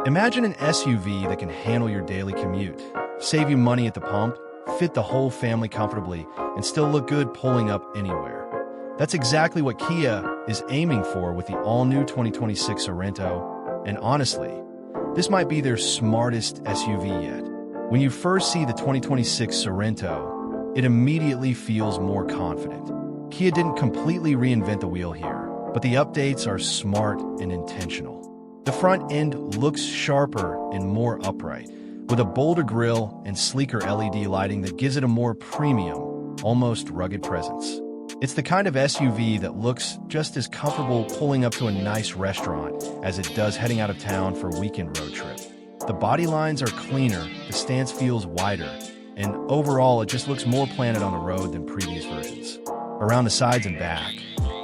Imagine an SUV that can handle your daily commute, save you money at the pump, fit the whole family comfortably, and still look good pulling up anywhere. That's exactly what Kia is aiming for with the all-new 2026 Sorento, and honestly, this might be their smartest SUV yet. When you first see the 2026 Sorento, it immediately feels more confident. Kia didn't completely reinvent the wheel here, but the updates are smart and intentional. The front end looks sharper and more upright, with a bolder grille and sleeker LED lighting that gives it a more premium, almost rugged presence. It's the kind of SUV that looks just as comfortable pulling up to a nice restaurant as it does heading out of town for a weekend road trip. The body lines are cleaner, the stance feels wider, and overall it just looks more planted on the road than previous versions. Around the sides and back,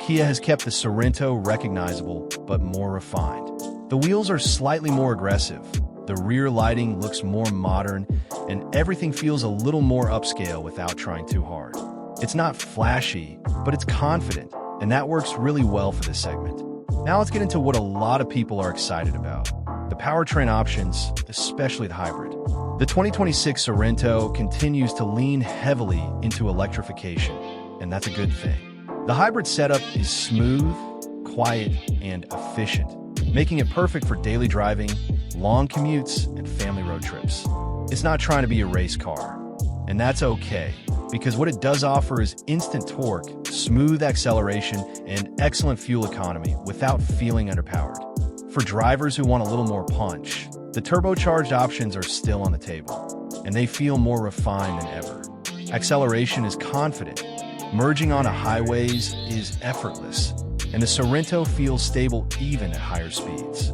Kia has kept the Sorento recognizable but more refined. The wheels are slightly more aggressive, the rear lighting looks more modern, and everything feels a little more upscale without trying too hard. It's not flashy, but it's confident, and that works really well for this segment. Now let's get into what a lot of people are excited about: the powertrain options, especially the hybrid. The 2026 Sorento continues to lean heavily into electrification, and that's a good thing. The hybrid setup is smooth, quiet, and efficient, making it perfect for daily driving, long commutes, and family road trips. It's not trying to be a race car, and that's okay, because what it does offer is instant torque, smooth acceleration, and excellent fuel economy without feeling underpowered. For drivers who want a little more punch, the turbocharged options are still on the table, and they feel more refined than ever. Acceleration is confident, merging onto highways is effortless, and the Sorento feels stable even at higher speeds.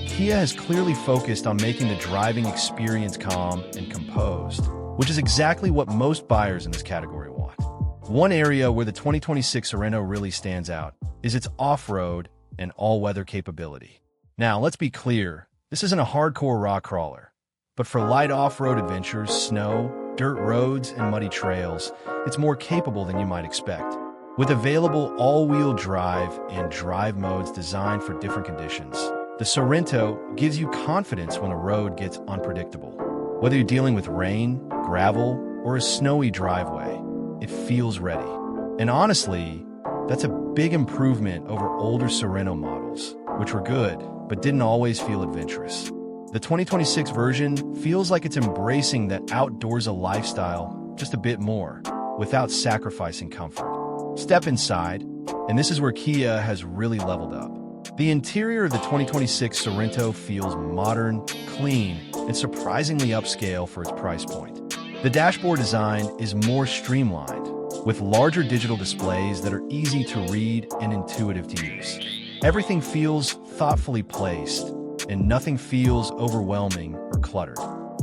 Kia has clearly focused on making the driving experience calm and composed, which is exactly what most buyers in this category want. One area where the 2026 Sorento really stands out is its off-road and all-weather capability. Now, let's be clear, this isn't a hardcore rock crawler, but for light off-road adventures, snow, dirt roads, and muddy trails, it's more capable than you might expect. With available all-wheel drive and drive modes designed for different conditions, the Sorento gives you confidence when a road gets unpredictable. Whether you're dealing with rain, gravel, or a snowy driveway, it feels ready. And honestly, that's a big improvement over older Sorento models, which were good, but didn't always feel adventurous. The 2026 version feels like it's embracing that outdoorsy lifestyle just a bit more, without sacrificing comfort. Step inside, and this is where Kia has really leveled up. The interior of the 2026 Sorento feels modern, clean, and surprisingly upscale for its price point. The dashboard design is more streamlined, with larger digital displays that are easy to read and intuitive to use. Everything feels thoughtfully placed, and nothing feels overwhelming or cluttered.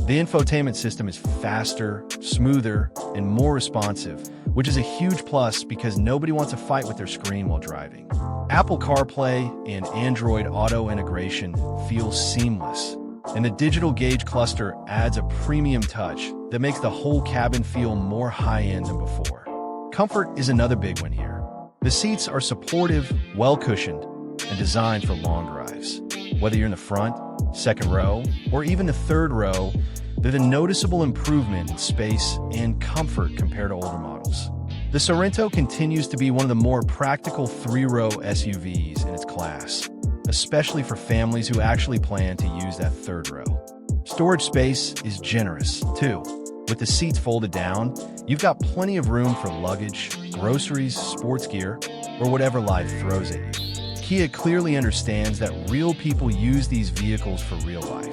The infotainment system is faster, smoother, and more responsive, which is a huge plus because nobody wants to fight with their screen while driving. Apple CarPlay and Android Auto integration feel seamless, and the digital gauge cluster adds a premium touch that makes the whole cabin feel more high-end than before. Comfort is another big one here. The seats are supportive, well-cushioned, and designed for long drives. Whether you're in the front, second row, or even the third row, there's a noticeable improvement in space and comfort compared to older models. The Sorento continues to be one of the more practical three-row SUVs in its class, especially for families who actually plan to use that third row. Storage space is generous, too. With the seats folded down, you've got plenty of room for luggage, groceries, sports gear, or whatever life throws at you. Kia clearly understands that real people use these vehicles for real life.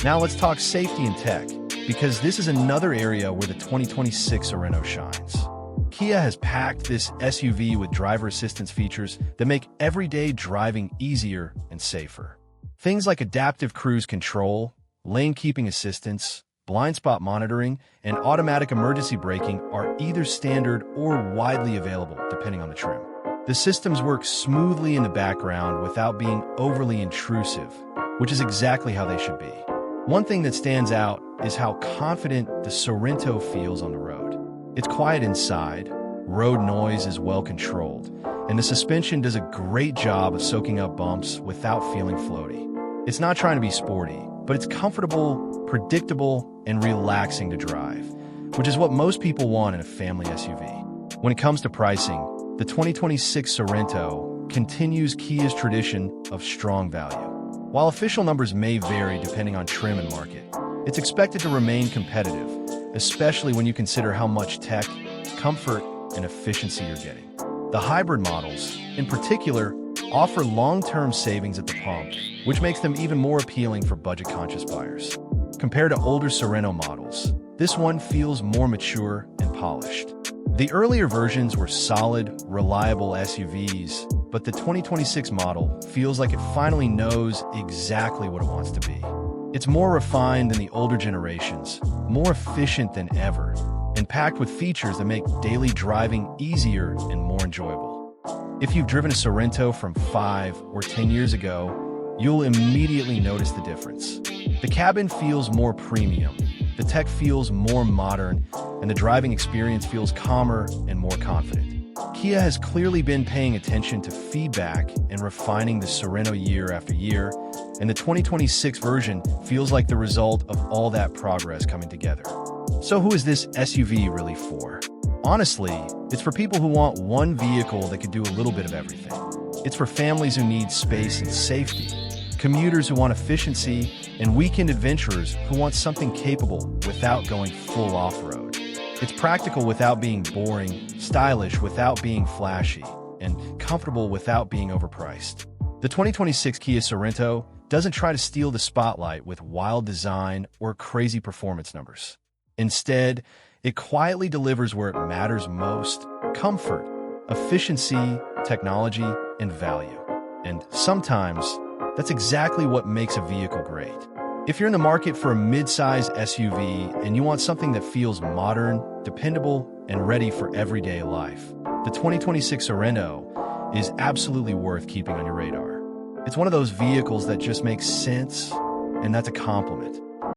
Now let's talk safety and tech, because this is another area where the 2026 Sorento shines. Kia has packed this SUV with driver assistance features that make everyday driving easier and safer. Things like adaptive cruise control, lane keeping assistance, blind spot monitoring, and automatic emergency braking are either standard or widely available, depending on the trim. The systems work smoothly in the background without being overly intrusive, which is exactly how they should be. One thing that stands out is how confident the Sorento feels on the road. It's quiet inside, road noise is well controlled, and the suspension does a great job of soaking up bumps without feeling floaty. It's not trying to be sporty, but it's comfortable, predictable, and relaxing to drive, which is what most people want in a family SUV. When it comes to pricing, the 2026 Sorento continues Kia's tradition of strong value. While official numbers may vary depending on trim and market, it's expected to remain competitive, especially when you consider how much tech, comfort, and efficiency you're getting. The hybrid models, in particular, offer long-term savings at the pump, which makes them even more appealing for budget-conscious buyers. Compared to older Sorento models, this one feels more mature and polished. The earlier versions were solid, reliable SUVs, but the 2026 model feels like it finally knows exactly what it wants to be. It's more refined than the older generations, more efficient than ever, and packed with features that make daily driving easier and more enjoyable. If you've driven a Sorento from 5 or 10 years ago, you'll immediately notice the difference. The cabin feels more premium, the tech feels more modern, and the driving experience feels calmer and more confident. Kia has clearly been paying attention to feedback and refining the Sorento year after year, and the 2026 version feels like the result of all that progress coming together. So who is this SUV really for? Honestly, it's for people who want one vehicle that could do a little bit of everything. It's for families who need space and safety, commuters who want efficiency, and weekend adventurers who want something capable without going full off-road. It's practical without being boring, stylish without being flashy, and comfortable without being overpriced. The 2026 Kia Sorento doesn't try to steal the spotlight with wild design or crazy performance numbers. Instead, it quietly delivers where it matters most: comfort, efficiency, technology, and value. And sometimes, that's exactly what makes a vehicle great. If you're in the market for a midsize SUV and you want something that feels modern, dependable, and ready for everyday life, the 2026 Sorento is absolutely worth keeping on your radar. It's one of those vehicles that just makes sense, and that's a compliment.